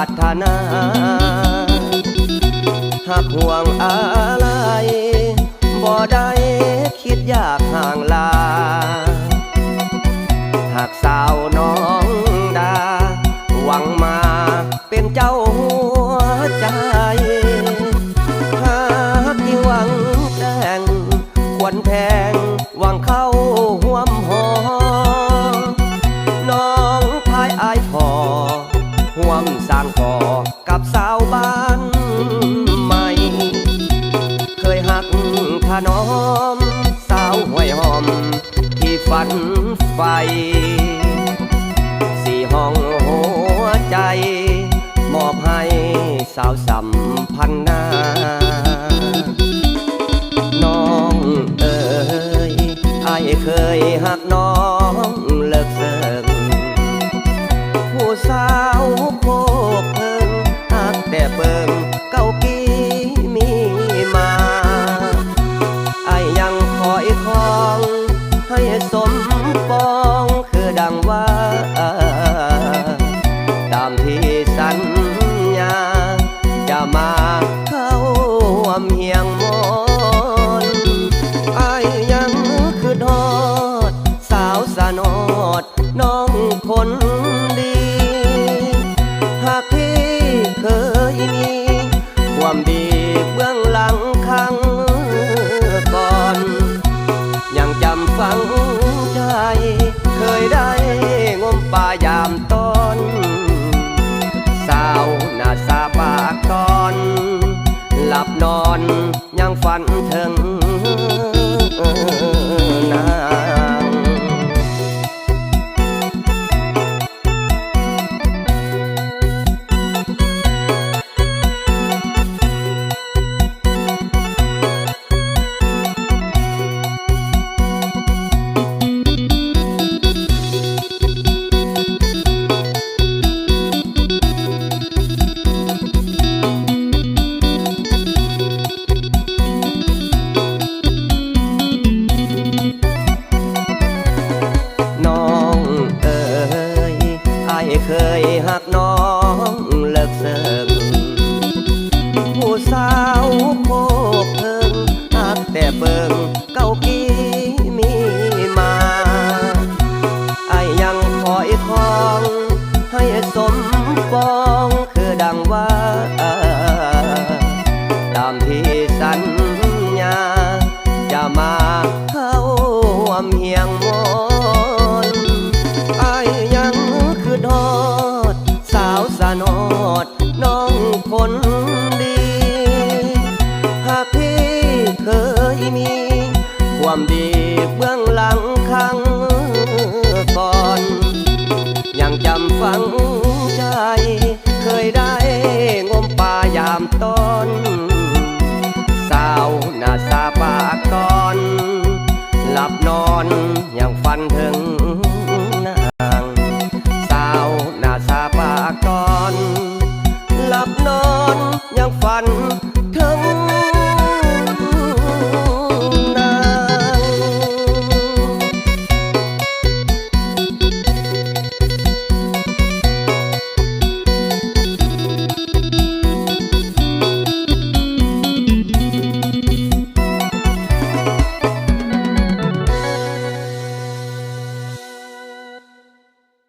ารถนาหากห่วงอะไรบ่ได้คิดอยากห่างลาหากสาวน้องดาหวังมาเป็นเจ้าหัวใจหากยิ่งหวังแต่งควรแพงหวังเข้าห่วมหอน้องพายอายพอห่วมสร้างก่อกับสาวบ้านใหม่เคยหักถนอมสาวห้วยหอมที่ฝันใฝ่สี่ห้องหัวใจมอบให้สาวสัมพันธ์นาน้องเอ๋ยอ้ายเคยหักน้องเลิกเสิร์ผู้สาวโคกเพิ่งหักแต่เบิ่งเก้ากี้มีมาอ้ายยังคอยคองให้สมปองคือดังว่าตามที่สัญญาจะมาเข้าห่วมเฮียงมอนอ้ายยังคือทอดสาวสนอดน้องคนดีหากที่เคยมีความดีเบื้องหลังครั้งก่อนยังจำฝังใจเคยได้งมป่ายามต้นสาวหน้าสาปากตอนหลับนอนยังฝันถึงนางเคยหักน้องเลิกเสิร์ผู้สาวโคกเพิ่งหักแต่เบิ่งเก้ากี้มีมาอ้ายยังคอยคองให้สมปองคือดังว่าตามที่สัญญาจะมาเข้าห่วมเฮียงมอนอ้ายยังคือทอดสาวสนอดน้องคนดีหากที่เคยมีความดีเบื้องหลังครั้งก่อนยังจำฝังใจเคยได้งมป่ายามต้นสาวหน้าสาปากตอนหลับนอนยังฝันถึง